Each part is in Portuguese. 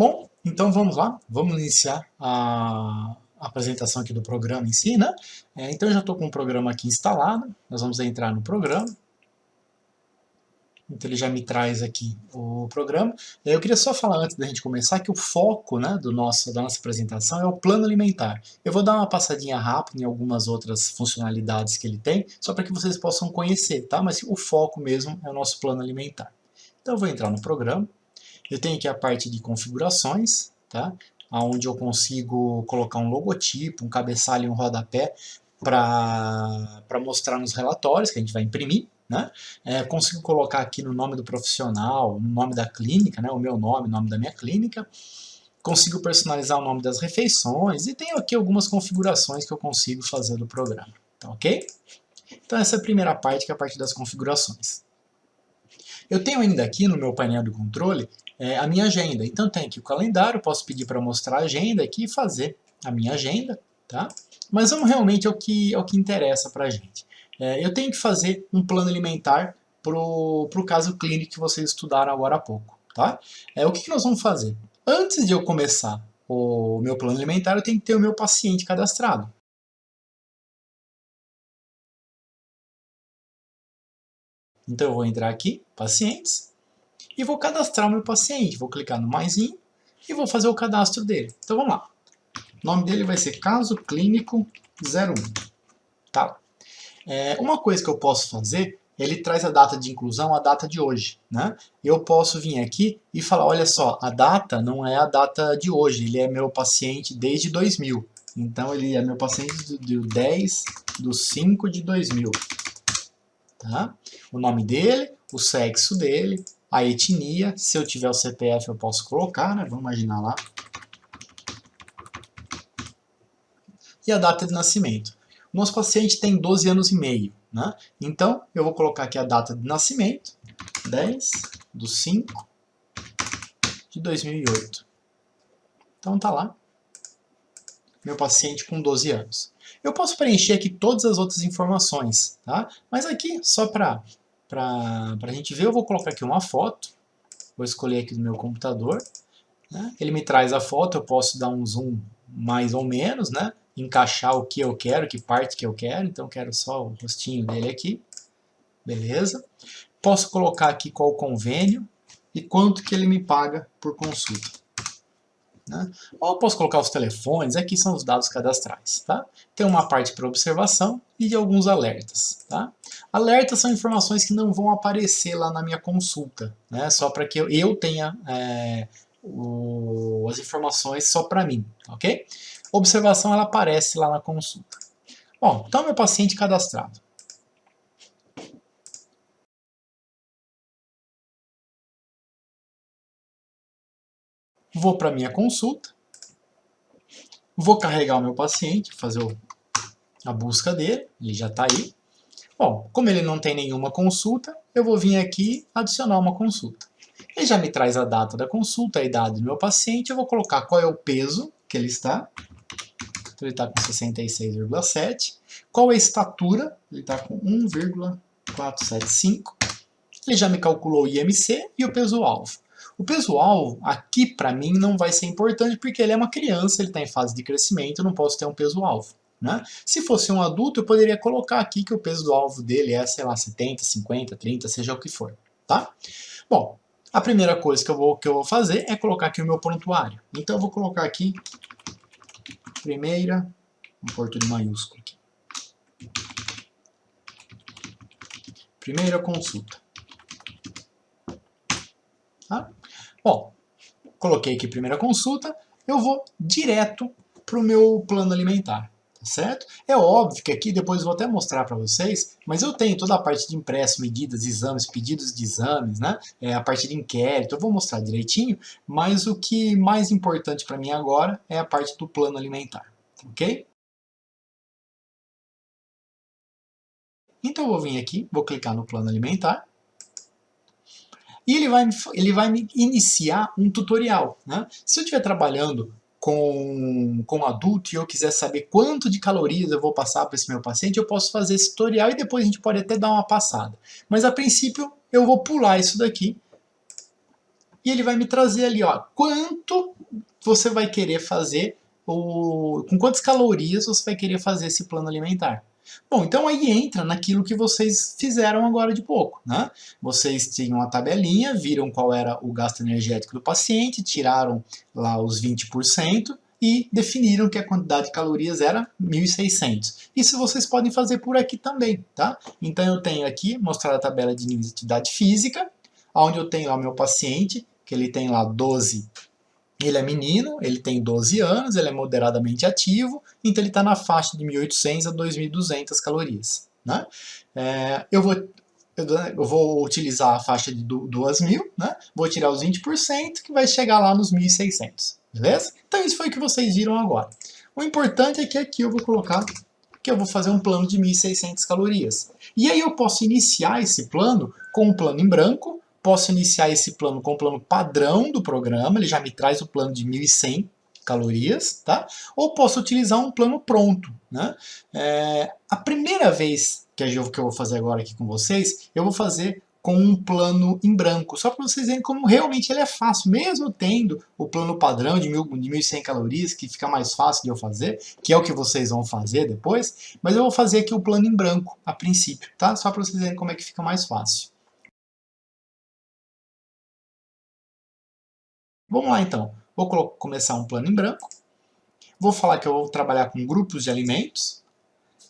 Bom, então vamos lá, vamos iniciar a apresentação aqui do programa em si, né? Então eu já estou com o programa aqui instalado, nós vamos entrar no programa. Então ele já me traz aqui o programa. Eu queria só falar antes da gente começar que o foco, né, da nossa apresentação é o plano alimentar. Eu vou dar uma passadinha rápida em algumas outras funcionalidades que ele tem, só para que vocês possam conhecer, tá? Mas o foco mesmo é o nosso plano alimentar. Então eu vou entrar no programa. Eu tenho aqui a parte de configurações, tá? Onde eu consigo colocar um logotipo, um cabeçalho e um rodapé para mostrar nos relatórios que a gente vai imprimir. Né? Consigo colocar aqui no nome do profissional, no nome da clínica, né? O meu nome, o nome da minha clínica. Consigo personalizar o nome das refeições e tenho aqui algumas configurações que eu consigo fazer do programa. Tá ok? Então essa é a primeira parte, que é a parte das configurações. Eu tenho ainda aqui no meu painel de controle a minha agenda. Então tem aqui o calendário, posso pedir para mostrar a agenda aqui e fazer a minha agenda. Tá? Mas vamos realmente ao que interessa para a gente. Eu tenho que fazer um plano alimentar para o caso clínico que vocês estudaram agora há pouco. Tá? O que nós vamos fazer? Antes de eu começar o meu plano alimentar, eu tenho que ter o meu paciente cadastrado. Então eu vou entrar aqui, pacientes, e vou cadastrar o meu paciente. Vou clicar no maisinho e vou fazer o cadastro dele. Então vamos lá. O nome dele vai ser Caso Clínico 01. Tá? Uma coisa que eu posso fazer, ele traz a data de inclusão, a data de hoje. Né? Eu posso vir aqui e falar, olha só, a data não é a data de hoje, ele é meu paciente desde 2000. Então ele é meu paciente do 10/5/2000. Tá? O nome dele, o sexo dele, a etnia, se eu tiver o CPF eu posso colocar, né? Vamos imaginar lá. E a data de nascimento. O nosso paciente tem 12 anos e meio, né? Então, eu vou colocar aqui a data de nascimento, 10/5/2008. Então tá lá, meu paciente com 12 anos. Eu posso preencher aqui todas as outras informações, tá? Mas aqui, só para a gente ver, eu vou colocar aqui uma foto. Vou escolher aqui do meu computador. Né? Ele me traz a foto, eu posso dar um zoom mais ou menos, né? Encaixar o que eu quero, que parte que eu quero. Então eu quero só o rostinho dele aqui. Beleza. Posso colocar aqui qual o convênio e quanto que ele me paga por consulta. Né? Ou posso colocar os telefones, aqui são os dados cadastrais. Tá? Tem uma parte para observação e de alguns alertas. Tá? Alertas são informações que não vão aparecer lá na minha consulta, né? Só para que eu tenha as informações só para mim. Ok? Observação ela aparece lá na consulta. Bom, então meu paciente cadastrado. Vou para minha consulta. Vou carregar o meu paciente, fazer a busca dele, ele já está aí. Bom, como ele não tem nenhuma consulta, eu vou vir aqui adicionar uma consulta. Ele já me traz a data da consulta, a idade do meu paciente, eu vou colocar qual é o peso que ele está. Então ele está com 66,7. Qual é a estatura? Ele está com 1,475. Ele já me calculou o IMC e o peso-alvo. O peso-alvo, aqui para mim, não vai ser importante porque ele é uma criança, ele está em fase de crescimento, eu não posso ter um peso-alvo. Né? Se fosse um adulto, eu poderia colocar aqui que o peso do alvo dele é, sei lá, 70, 50, 30, seja o que for. Tá? Bom, a primeira coisa que eu vou fazer é colocar aqui o meu prontuário. Então eu vou colocar aqui, primeira, vou pôr tudo em maiúsculo aqui. Primeira consulta. Tá? Bom, coloquei aqui primeira consulta, eu vou direto para o meu plano alimentar. Certo? É óbvio que aqui depois eu vou até mostrar para vocês, mas eu tenho toda a parte de impresso, medidas, exames, pedidos de exames, né? A parte de inquérito, eu vou mostrar direitinho, mas o que mais importante para mim agora é a parte do plano alimentar, ok? Então eu vou vir aqui, vou clicar no plano alimentar, e ele vai me iniciar um tutorial, né? Se eu estiver trabalhando com adulto e eu quiser saber quanto de calorias eu vou passar para esse meu paciente, eu posso fazer esse tutorial e depois a gente pode até dar uma passada. Mas a princípio eu vou pular isso daqui e ele vai me trazer ali, ó, quanto você vai querer fazer, com quantas calorias você vai querer fazer esse plano alimentar. Bom, então aí entra naquilo que vocês fizeram agora de pouco, né? Vocês tinham uma tabelinha, viram qual era o gasto energético do paciente, tiraram lá os 20% e definiram que a quantidade de calorias era 1.600. Isso vocês podem fazer por aqui também, tá? Então eu tenho aqui, mostrar a tabela de níveis de atividade física, onde eu tenho lá o meu paciente, que ele tem lá 12. Ele é menino, ele tem 12 anos, ele é moderadamente ativo, então ele está na faixa de 1.800 a 2.200 calorias. Né? Eu vou utilizar a faixa de 2.000, né? Vou tirar os 20%, que vai chegar lá nos 1.600. Beleza? Então isso foi o que vocês viram agora. O importante é que aqui eu vou colocar que eu vou fazer um plano de 1.600 calorias. E aí eu posso iniciar esse plano com um plano em branco, posso iniciar esse plano com o plano padrão do programa, ele já me traz o plano de 1.100 calorias, tá? Ou posso utilizar um plano pronto, né? A primeira vez que eu vou fazer agora aqui com vocês, eu vou fazer com um plano em branco, só para vocês verem como realmente ele é fácil, mesmo tendo o plano padrão de 1.100 calorias, que fica mais fácil de eu fazer, que é o que vocês vão fazer depois, mas eu vou fazer aqui o plano em branco, a princípio, tá? Só para vocês verem como é que fica mais fácil. Vamos lá então, vou começar um plano em branco, vou falar que eu vou trabalhar com grupos de alimentos,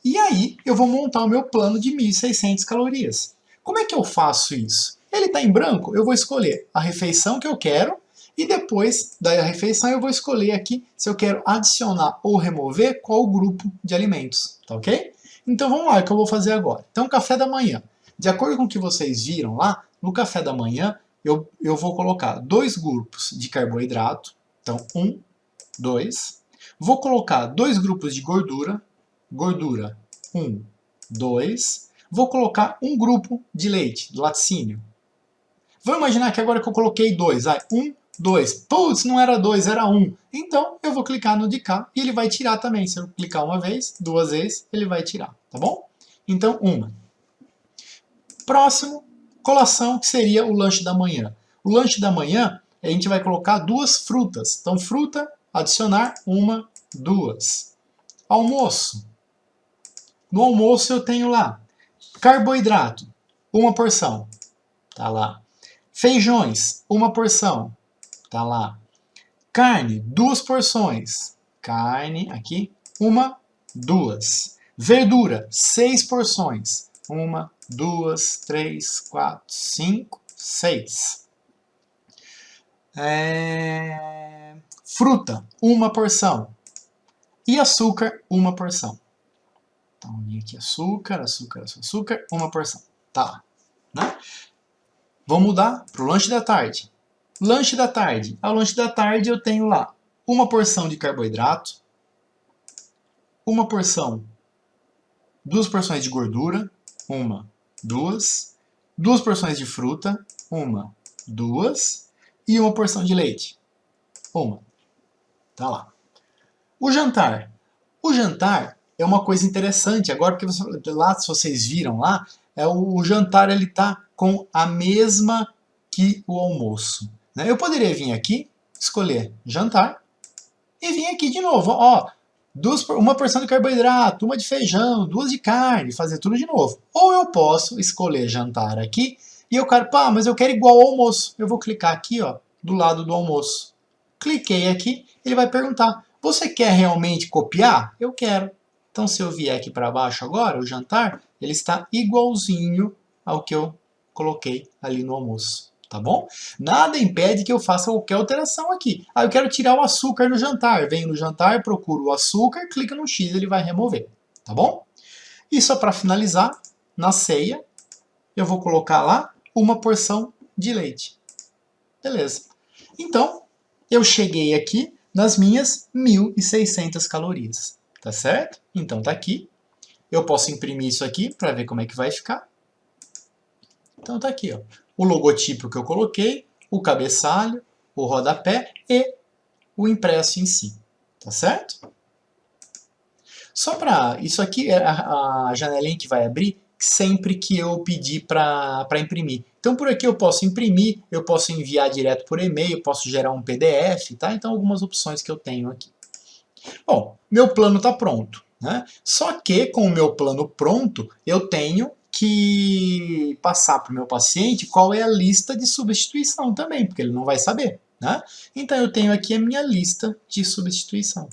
e aí eu vou montar o meu plano de 1.600 calorias. Como é que eu faço isso? Ele está em branco, eu vou escolher a refeição que eu quero, e depois da refeição eu vou escolher aqui se eu quero adicionar ou remover qual grupo de alimentos, tá ok? Então vamos lá, o que eu vou fazer agora. Então café da manhã. De acordo com o que vocês viram lá, no café da manhã eu vou colocar 2 grupos de carboidrato, então 1, 2. Vou colocar 2 grupos de gordura, 1, 2. Vou colocar um grupo de leite, do laticínio. Vamos imaginar que agora que eu coloquei 2, 1, 2. Putz, não era 2, era 1. Então eu vou clicar no de cá e ele vai tirar também. Se eu clicar uma vez, 2 vezes, ele vai tirar, tá bom? Então, uma. Próximo, colação, que seria o lanche da manhã. O lanche da manhã, a gente vai colocar 2 frutas. Então, fruta, adicionar 1, 2. Almoço. No almoço eu tenho lá carboidrato, 1 porção. Tá lá. Feijões, 1 porção. Tá lá. Carne, 2 porções. Carne, aqui, 1, 2. Verdura, 6 porções. 1, 2, 3, 4, 5, 6. Fruta, 1 porção. E açúcar, 1 porção. Então, aqui açúcar, 1 porção. Tá lá. Né? Vamos mudar para o lanche da tarde. Lanche da tarde. Ao lanche da tarde eu tenho lá 1 porção de carboidrato, 1 porção, 2 porções de gordura, 1, 2, 2 porções de fruta, 1, 2, e 1 porção de leite, 1. Tá lá. O jantar. O jantar é uma coisa interessante agora, porque lá, se vocês viram lá, o jantar ele tá com a mesma que o almoço. Né? Eu poderia vir aqui, escolher jantar, e vir aqui de novo, ó, 1 porção de carboidrato, 1 de feijão, 2 de carne, fazer tudo de novo. Ou eu posso escolher jantar aqui, e eu quero, pá, mas eu quero igual ao almoço. Eu vou clicar aqui, ó, do lado do almoço. Cliquei aqui, ele vai perguntar, você quer realmente copiar? Eu quero. Então, se eu vier aqui para baixo agora, o jantar, ele está igualzinho ao que eu coloquei ali no almoço, tá bom? Nada impede que eu faça qualquer alteração aqui. Eu quero tirar o açúcar no jantar. Venho no jantar, procuro o açúcar, clica no X, ele vai remover, tá bom? E só para finalizar, na ceia, eu vou colocar lá 1 porção de leite. Beleza. Então, eu cheguei aqui nas minhas 1.600 calorias. Tá certo? Então tá aqui. Eu posso imprimir isso aqui para ver como é que vai ficar. Então tá aqui, ó. O logotipo que eu coloquei, o cabeçalho, o rodapé e o impresso em si. Tá certo? Só para... Isso aqui, a janelinha que vai abrir, sempre que eu pedir para imprimir. Então por aqui eu posso imprimir, eu posso enviar direto por e-mail, posso gerar um PDF, tá? Então algumas opções que eu tenho aqui. Bom, meu plano está pronto, né? Só que com o meu plano pronto, eu tenho que passar para o meu paciente qual é a lista de substituição também, porque ele não vai saber, né? Então eu tenho aqui a minha lista de substituição.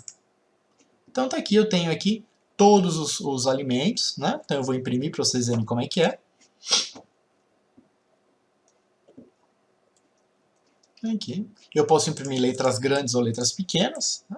Então tá aqui, eu tenho aqui todos os alimentos, né? Então eu vou imprimir para vocês verem como é que é. Aqui. Eu posso imprimir letras grandes ou letras pequenas, né?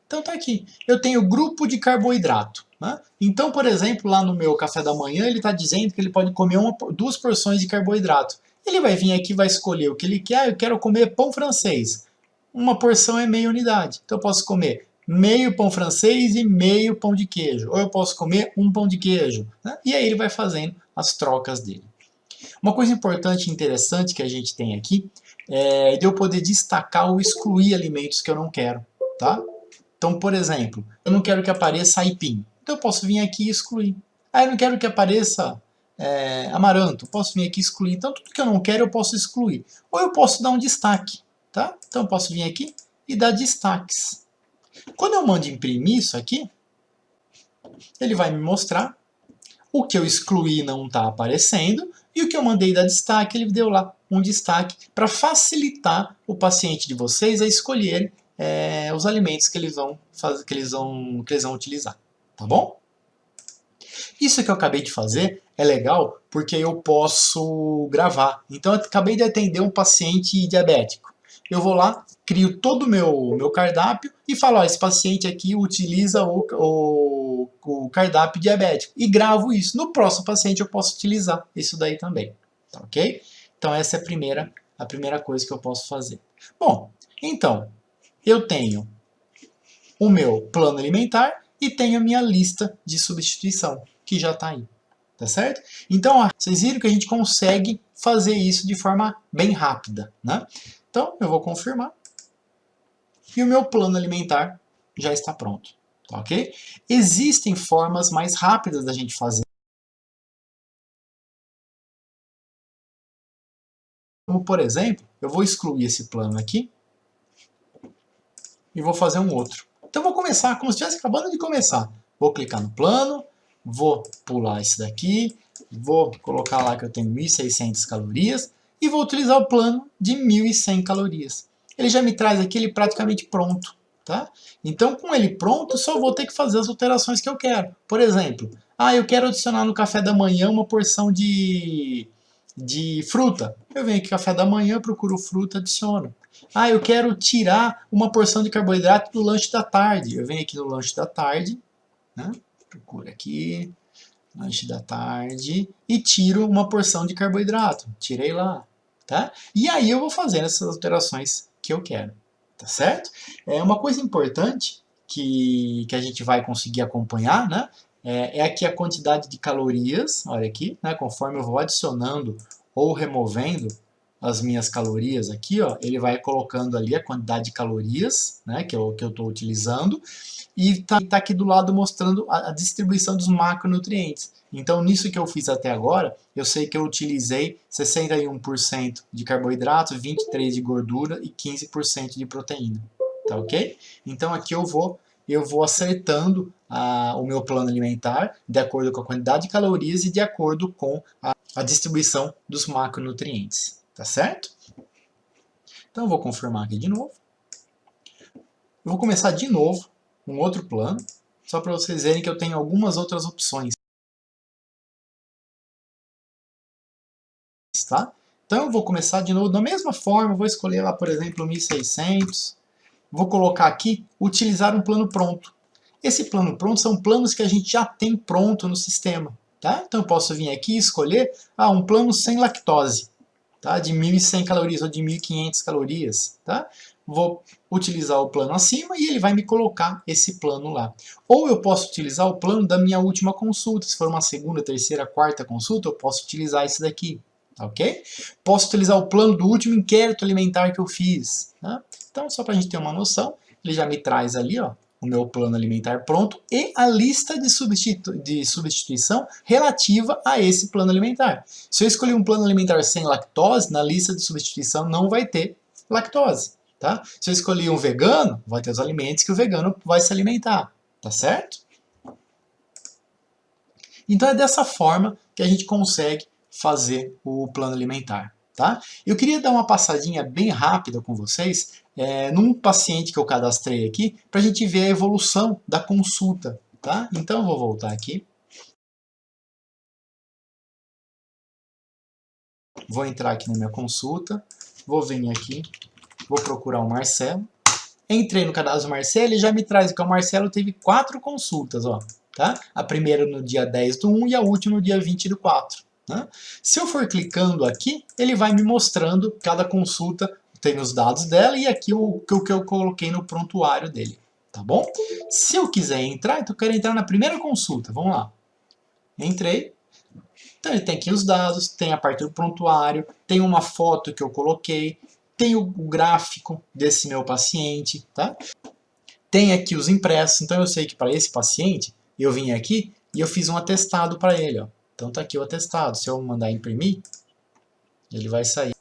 Então tá aqui. Eu tenho grupo de carboidrato, né? Então, por exemplo, lá no meu café da manhã, ele está dizendo que ele pode comer duas porções de carboidrato. Ele vai vir aqui e vai escolher o que ele quer. Eu quero comer pão francês. Uma porção é meia unidade. Então eu posso comer meio pão francês e meio pão de queijo. Ou eu posso comer um pão de queijo, né? E aí ele vai fazendo as trocas dele. Uma coisa importante e interessante que a gente tem aqui é de eu poder destacar ou excluir alimentos que eu não quero, tá? Então, por exemplo, eu não quero que apareça aipim. Então eu posso vir aqui e excluir. Ah, eu não quero que apareça amaranto. Posso vir aqui e excluir. Então tudo que eu não quero eu posso excluir. Ou eu posso dar um destaque, tá? Então eu posso vir aqui e dar destaques. Quando eu mando imprimir isso aqui, ele vai me mostrar o que eu excluí não está aparecendo e o que eu mandei dar destaque, ele deu lá um destaque para facilitar o paciente de vocês a escolher os alimentos que eles vão utilizar, tá bom? Isso que eu acabei de fazer é legal porque eu posso gravar. Então eu acabei de atender um paciente diabético. Eu vou lá, crio todo o meu cardápio e falo, ó, esse paciente aqui utiliza o cardápio diabético. E gravo isso. No próximo paciente eu posso utilizar isso daí também. Tá ok? Então essa é a primeira coisa que eu posso fazer. Bom, então, eu tenho o meu plano alimentar e tenho a minha lista de substituição, que já está aí. Tá certo? Então, vocês viram que a gente consegue fazer isso de forma bem rápida, né? Então, eu vou confirmar. E o meu plano alimentar já está pronto. Tá ok? Existem formas mais rápidas da gente fazer. Como, por exemplo, eu vou excluir esse plano aqui e vou fazer um outro. Então, eu vou começar como se estivesse acabando de começar. Vou clicar no plano, vou pular esse daqui, vou colocar lá que eu tenho 1.600 calorias e vou utilizar o plano de 1.100 calorias. Ele já me traz aqui ele praticamente pronto, tá? Então, com ele pronto, só vou ter que fazer as alterações que eu quero. Por exemplo, eu quero adicionar no café da manhã uma porção de fruta. Eu venho aqui café da manhã, procuro fruta, adiciono. Eu quero tirar uma porção de carboidrato do lanche da tarde. Eu venho aqui no lanche da tarde, né? Procura aqui, lanche da tarde, e tiro uma porção de carboidrato. Tirei lá, tá? E aí eu vou fazendo essas alterações que eu quero, tá certo? Uma coisa importante que a gente vai conseguir acompanhar, né? É aqui a quantidade de calorias, olha aqui, né? Conforme eu vou adicionando ou removendo as minhas calorias aqui, ó, ele vai colocando ali a quantidade de calorias, né, que eu estou utilizando, e tá aqui do lado mostrando a distribuição dos macronutrientes. Então, nisso que eu fiz até agora, eu sei que eu utilizei 61% de carboidrato, 23% de gordura e 15% de proteína. Tá ok? Então, aqui eu vou acertando o meu plano alimentar de acordo com a quantidade de calorias e de acordo com a distribuição dos macronutrientes. Tá certo? Então, eu vou confirmar aqui de novo. Eu vou começar de novo um outro plano, só para vocês verem que eu tenho algumas outras opções. Tá? Então eu vou começar de novo da mesma forma, vou escolher lá, por exemplo, 1.600. Vou colocar aqui, utilizar um plano pronto. Esse plano pronto são planos que a gente já tem pronto no sistema. Tá? Então eu posso vir aqui e escolher um plano sem lactose, tá? De 1.100 calorias ou de 1.500 calorias. Tá? Vou utilizar o plano acima e ele vai me colocar esse plano lá. Ou eu posso utilizar o plano da minha última consulta. Se for uma segunda, terceira, quarta consulta, eu posso utilizar esse daqui. Ok? Posso utilizar o plano do último inquérito alimentar que eu fiz. Tá? Então, só para a gente ter uma noção, ele já me traz ali, ó, o meu plano alimentar pronto e a lista de substituição relativa a esse plano alimentar. Se eu escolher um plano alimentar sem lactose, na lista de substituição não vai ter lactose. Tá? Se eu escolher um vegano, vai ter os alimentos que o vegano vai se alimentar. Tá certo? Então é dessa forma que a gente consegue fazer o plano alimentar. Tá? Eu queria dar uma passadinha bem rápida com vocês num paciente que eu cadastrei aqui, para a gente ver a evolução da consulta. Tá? Então eu vou voltar aqui. Vou entrar aqui na minha consulta, vou vir aqui, vou procurar o Marcelo. Entrei no cadastro do Marcelo e já me traz que o Marcelo teve 4 consultas. Ó, tá? A primeira no dia 10/1 e a última no dia 20/4. Né? Se eu for clicando aqui, ele vai me mostrando cada consulta, tem os dados dela e aqui o que eu coloquei no prontuário dele. Tá bom? Se eu quiser entrar, então eu quero entrar na primeira consulta. Vamos lá. Entrei. Então ele tem aqui os dados, tem a parte do prontuário, tem uma foto que eu coloquei, tem o gráfico desse meu paciente, tá? Tem aqui os impressos, então eu sei que para esse paciente, eu vim aqui e eu fiz um atestado para ele, ó. Então tá aqui o atestado, se eu mandar imprimir, ele vai sair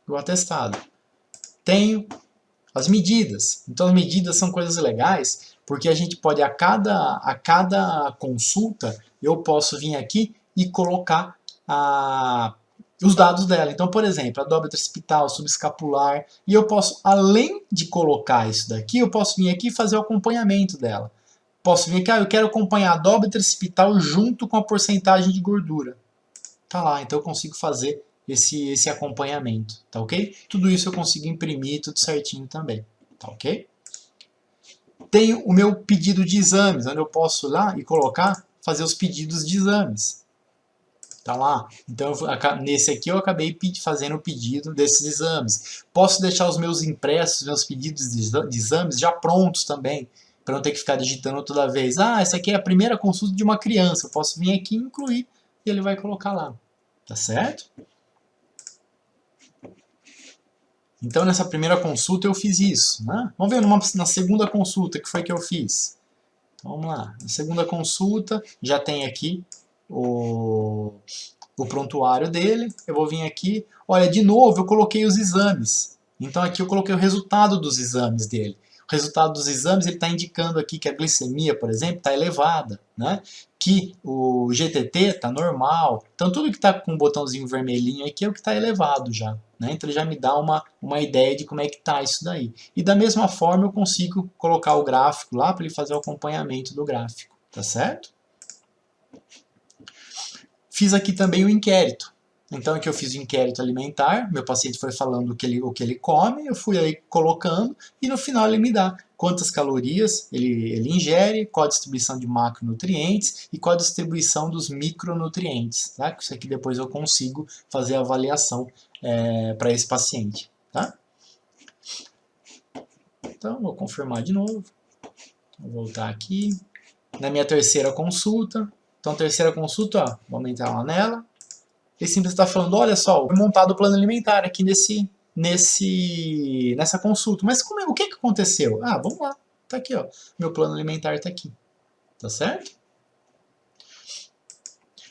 o atestado. Tenho as medidas, então as medidas são coisas legais, porque a gente pode, a cada consulta, eu posso vir aqui e colocar os dados dela. Então, por exemplo, a dobra occipital, subescapular, e eu posso, além de colocar isso daqui, eu posso vir aqui e fazer o acompanhamento dela. Posso vir aqui, eu quero acompanhar a dobra occipital junto com a porcentagem de gordura. Tá lá, então eu consigo fazer esse acompanhamento, tá ok? Tudo isso eu consigo imprimir tudo certinho também, tá ok? Tenho o meu pedido de exames, onde eu posso ir lá e colocar, fazer os pedidos de exames. Tá lá. Então, nesse aqui eu acabei fazendo o pedido desses exames. Posso deixar os meus impressos, meus pedidos de exames já prontos também, para não ter que ficar digitando toda vez. Ah, essa aqui é a primeira consulta de uma criança. Eu posso vir aqui e incluir e ele vai colocar lá. Tá certo? Então, nessa primeira consulta eu fiz isso. Né? Vamos ver na segunda consulta, que foi que eu fiz. Então, vamos lá. Na segunda consulta, já tem aqui o prontuário dele. Eu vou vir aqui. Olha, de novo, eu coloquei os exames. Então, aqui eu coloquei o resultado dos exames dele. O resultado dos exames, ele está indicando aqui que a glicemia, por exemplo, está elevada, né? Que o GTT está normal. Então, tudo que está com um botãozinho vermelhinho aqui é o que está elevado já. Né? Então, ele já me dá uma ideia de como é que está isso daí. E da mesma forma, eu consigo colocar o gráfico lá para ele fazer o acompanhamento do gráfico. Tá certo? Fiz aqui também o inquérito. Então, aqui eu fiz o inquérito alimentar, meu paciente foi falando o que ele come, eu fui aí colocando, e no final ele me dá quantas calorias ele ingere, qual a distribuição de macronutrientes e qual a distribuição dos micronutrientes. Tá? Isso aqui depois eu consigo fazer a avaliação para esse paciente. Tá? Então, vou confirmar de novo. Vou voltar aqui. Na minha terceira consulta. Então, terceira consulta, ó, vamos entrar lá nela. Ele simplesmente está falando, olha só, foi montado o plano alimentar aqui nessa consulta. Mas o que aconteceu? Ah, vamos lá. Tá aqui, ó. Meu plano alimentar está aqui. Tá certo?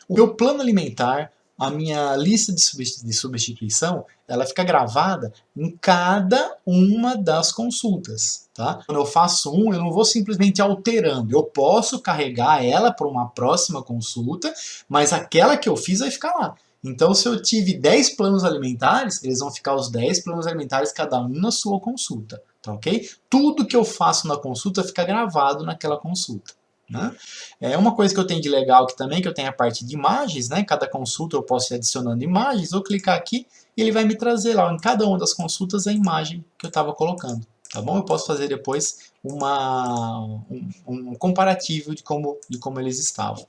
O meu plano alimentar, a minha lista de substituição, ela fica gravada em cada uma das consultas. Tá? Quando eu faço eu não vou simplesmente alterando. Eu posso carregar ela para uma próxima consulta, mas aquela que eu fiz vai ficar lá. Então, se eu tive 10 planos alimentares, eles vão ficar os 10 planos alimentares, cada um na sua consulta. Tá ok? Tudo que eu faço na consulta fica gravado naquela consulta. Né? Uma coisa que eu tenho de legal aqui também, que eu tenho a parte de imagens, né? Cada consulta eu posso ir adicionando imagens, vou clicar aqui e ele vai me trazer lá em cada uma das consultas a imagem que eu estava colocando. Tá bom? Eu posso fazer depois um comparativo de como eles estavam.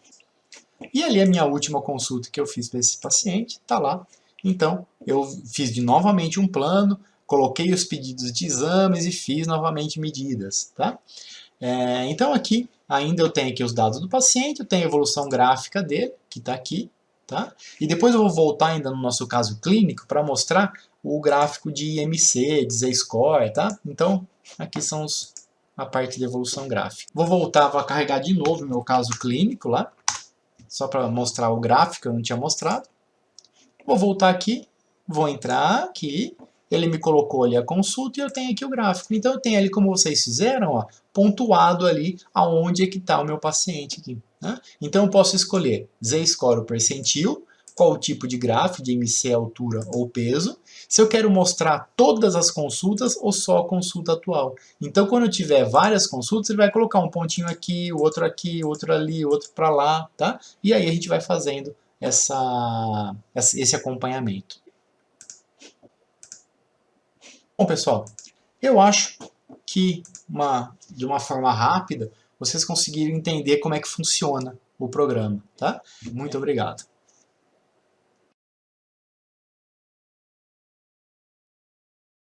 E ali a minha última consulta que eu fiz para esse paciente, está lá. Então, eu fiz novamente um plano, coloquei os pedidos de exames e fiz novamente medidas. Tá? Então aqui, ainda eu tenho aqui os dados do paciente, eu tenho a evolução gráfica dele, que está aqui. Tá? E depois eu vou voltar ainda no nosso caso clínico para mostrar o gráfico de IMC, de Z-score. Tá? Então, aqui são a parte de evolução gráfica. Vou voltar, vou carregar de novo o meu caso clínico lá, só para mostrar o gráfico que eu não tinha mostrado. Vou voltar aqui, vou entrar aqui, ele me colocou ali a consulta e eu tenho aqui o gráfico. Então eu tenho ali, como vocês fizeram, ó, pontuado ali aonde é que está o meu paciente aqui, né? Então eu posso escolher Z-score o percentil, qual o tipo de gráfico, de MC, altura ou peso, se eu quero mostrar todas as consultas ou só a consulta atual. Então quando eu tiver várias consultas, ele vai colocar um pontinho aqui, o outro ali, outro para lá, tá? E aí a gente vai fazendo esse acompanhamento. Bom, pessoal, eu acho que de uma forma rápida vocês conseguiram entender como é que funciona o programa, tá? Muito obrigado.